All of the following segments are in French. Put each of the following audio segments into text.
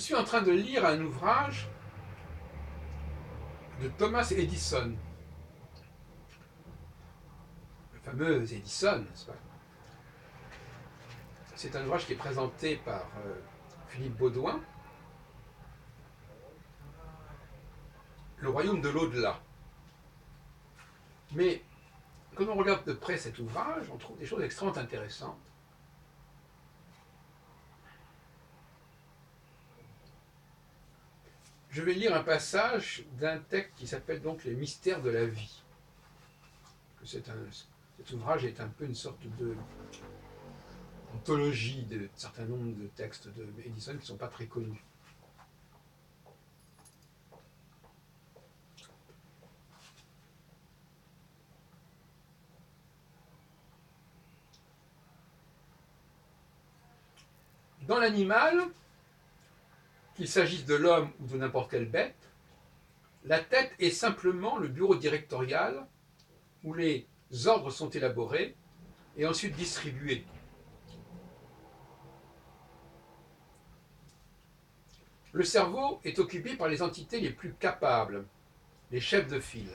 suis en train de lire un ouvrage de Thomas Edison, le fameux Edison, n'est-ce pas? C'est un ouvrage qui est présenté par Philippe Baudouin, Le royaume de l'au-delà. Mais quand on regarde de près cet ouvrage, on trouve des choses extrêmement intéressantes. Je vais lire un passage d'un texte qui s'appelle donc Les mystères de la vie. Cet ouvrage est un peu une sorte de anthologie d'un certain nombre de textes de Edison qui ne sont pas très connus. Dans l'animal, qu'il s'agisse de l'homme ou de n'importe quelle bête, la tête est simplement le bureau directorial où les ordres sont élaborés et ensuite distribués. Le cerveau est occupé par les entités les plus capables, les chefs de file.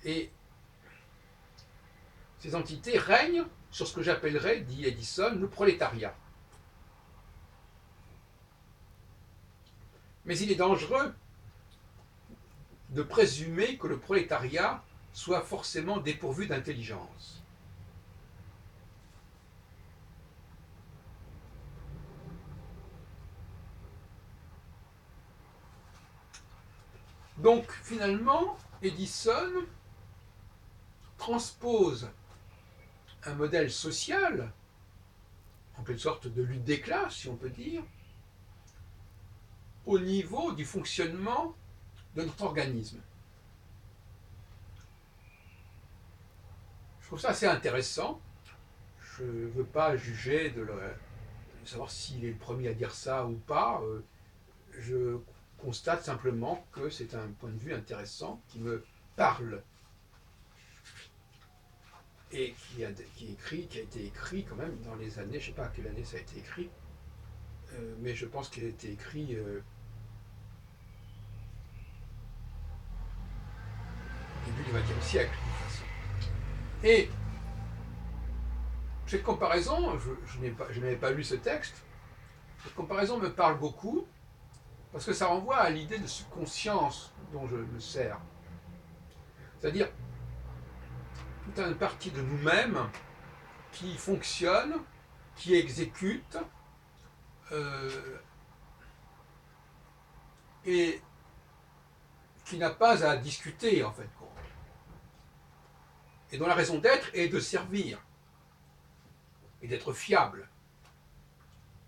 Et ces entités règnent sur ce que j'appellerais, dit Edison, le prolétariat. Mais il est dangereux de présumer que le prolétariat soit forcément dépourvu d'intelligence. Donc finalement, Edison transpose un modèle social, en quelque sorte de lutte des classes, si on peut dire, au niveau du fonctionnement de notre organisme. Je trouve ça assez intéressant. Je ne veux pas juger de savoir s'il est le premier à dire ça ou pas. Je constate simplement que c'est un point de vue intéressant qui me parle et qui a été écrit quand même dans les années, je ne sais pas à quelle année ça a été écrit, mais je pense qu'il a été écrit au début du XXe siècle, de toute façon. Et cette comparaison, je n'avais pas lu ce texte, cette comparaison me parle beaucoup, parce que ça renvoie à l'idée de subconscience dont je me sers. C'est-à-dire toute une partie de nous-mêmes qui fonctionne, qui exécute, et qui n'a pas à discuter, en fait. Et dont la raison d'être est de servir et d'être fiable.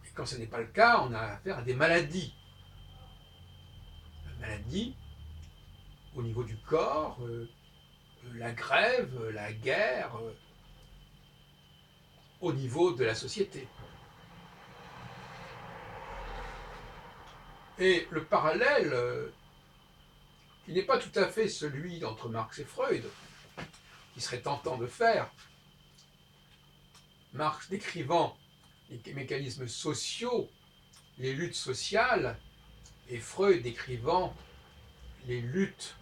Et quand ce n'est pas le cas, on a affaire à des maladies. La maladie au niveau du corps, la grève, la guerre, au niveau de la société. Et le parallèle, qui n'est pas tout à fait celui entre Marx et Freud, qui serait tentant de faire, Marx décrivant les mécanismes sociaux, les luttes sociales, et Freud décrivant les luttes,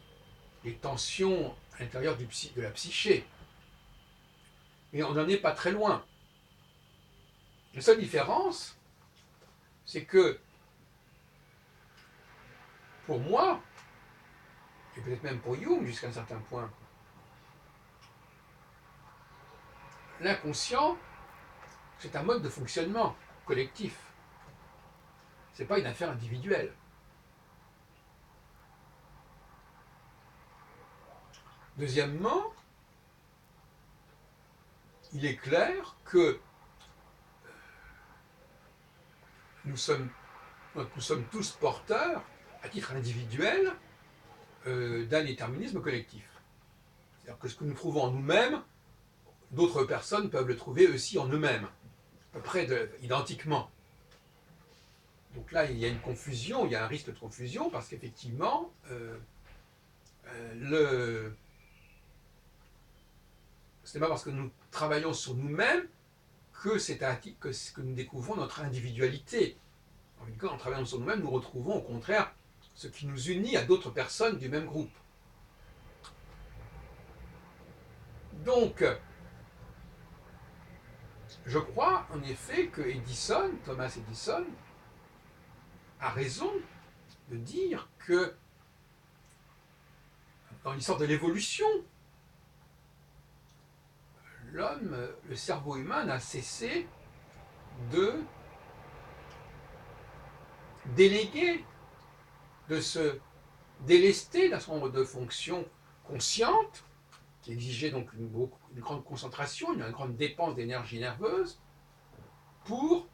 les tensions à l'intérieur de la psyché. Mais on n'en est pas très loin. La seule différence, c'est que, pour moi, et peut-être même pour Jung jusqu'à un certain point, l'inconscient, c'est un mode de fonctionnement collectif. Ce n'est pas une affaire individuelle. Deuxièmement, il est clair que nous sommes tous porteurs, à titre individuel, d'un déterminisme collectif. C'est-à-dire que ce que nous trouvons en nous-mêmes, d'autres personnes peuvent le trouver aussi en eux-mêmes, à peu près identiquement. Donc là, il y a une confusion, il y a un risque de confusion, parce qu'effectivement, ce n'est pas parce que nous travaillons sur nous-mêmes que nous découvrons notre individualité. En travaillant sur nous-mêmes, nous retrouvons au contraire ce qui nous unit à d'autres personnes du même groupe. Donc, je crois en effet que Thomas Edison, a raison de dire que dans l'histoire de l'évolution, le cerveau humain n'a cessé de déléguer, de se délester d'un certain nombre de fonctions conscientes, qui exigeaient donc une grande concentration, une grande dépense d'énergie nerveuse, pour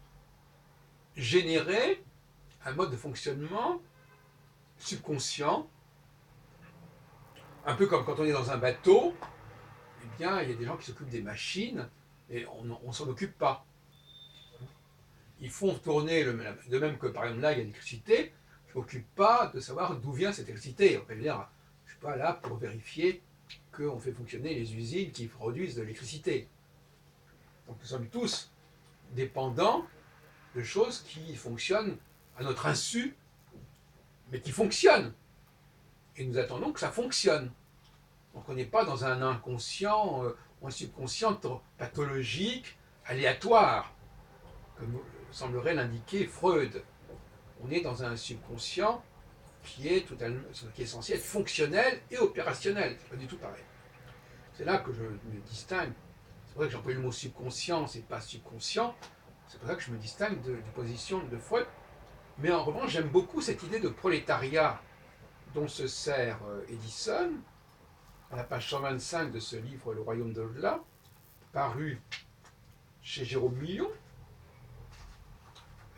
générer un mode de fonctionnement subconscient, un peu comme quand on est dans un bateau, eh bien, il y a des gens qui s'occupent des machines et on ne s'en occupe pas. Ils font tourner, de même que par exemple là, il y a l'électricité, je ne m'occupe pas de savoir d'où vient cette électricité. On peut dire, je ne suis pas là pour vérifier qu'on fait fonctionner les usines qui produisent de l'électricité. Donc nous sommes tous dépendants de choses qui fonctionnent à notre insu, mais qui fonctionnent. Et nous attendons que ça fonctionne. Donc on n'est pas dans un inconscient ou un subconscient pathologique, aléatoire, comme semblerait l'indiquer Freud. On est dans un subconscient qui est censé être fonctionnel et opérationnel. C'est pas du tout pareil. C'est là que je me distingue. C'est vrai que j'emploie le mot subconscient, c'est pas subconscient. C'est pour ça que je me distingue de position de Freud. Mais en revanche, j'aime beaucoup cette idée de prolétariat dont se sert Edison, à la page 125 de ce livre Le Royaume de l'au-delà, paru chez Jérôme Millon,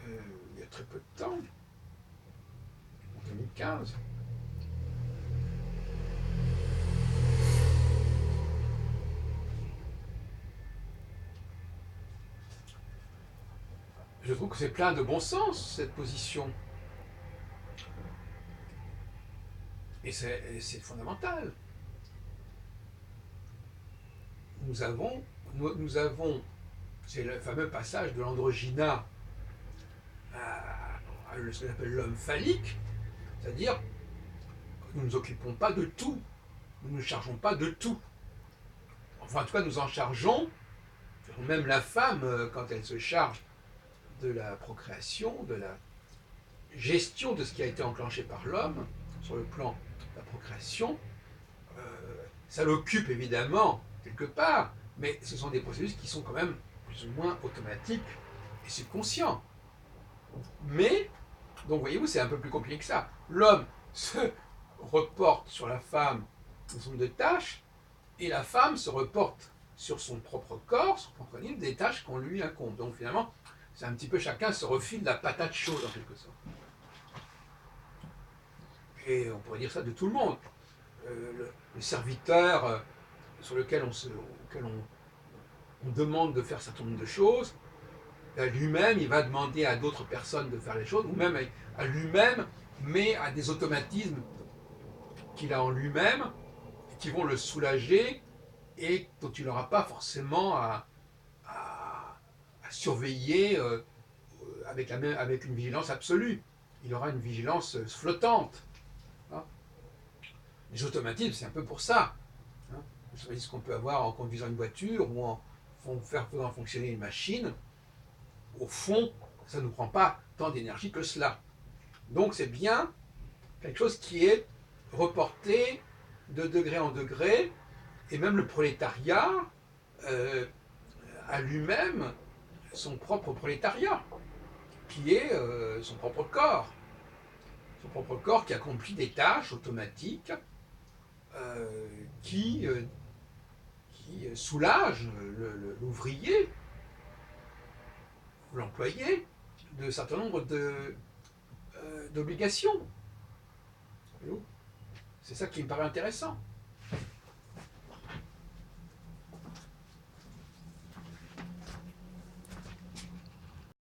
il y a très peu de temps, en 2015. Je trouve que c'est plein de bon sens, cette position. Et c'est fondamental. Nous avons, c'est le fameux passage de l'androgyna à ce qu'on appelle l'homme phallique, c'est-à-dire nous ne nous occupons pas de tout, nous ne nous chargeons pas de tout. Enfin, en tout cas, nous en chargeons, même la femme, quand elle se charge de la procréation, de la gestion de ce qui a été enclenché par l'homme, sur le plan de la procréation, ça l'occupe évidemment quelque part, mais ce sont des processus qui sont quand même plus ou moins automatiques et subconscients. Mais, donc voyez-vous, c'est un peu plus compliqué que ça. L'homme se reporte sur la femme un certain nombre de tâches, et la femme se reporte sur son propre corps, son propre organisme, des tâches qu'on lui incombe. Donc finalement, c'est un petit peu chacun se refile la patate chaude en quelque sorte. Et on pourrait dire ça de tout le monde. Le serviteur sur lequel on demande de faire un certain nombre de choses, lui-même, il va demander à d'autres personnes de faire les choses, ou même à lui-même, mais à des automatismes qu'il a en lui-même, qui vont le soulager et dont il n'aura pas forcément à surveiller avec une vigilance absolue. Il aura une vigilance flottante. Hein. Les automatismes, c'est un peu pour ça. Hein. Les automatismes qu'on peut avoir en conduisant une voiture ou en faisant fonctionner une machine, au fond, ça ne nous prend pas tant d'énergie que cela. Donc c'est bien quelque chose qui est reporté de degré en degré, et même le prolétariat a lui-même son propre prolétariat, qui est son propre corps. Son propre corps qui accomplit des tâches automatiques qui soulagent l'ouvrier, l'employé, de certain nombre d'obligations. C'est ça qui me paraît intéressant.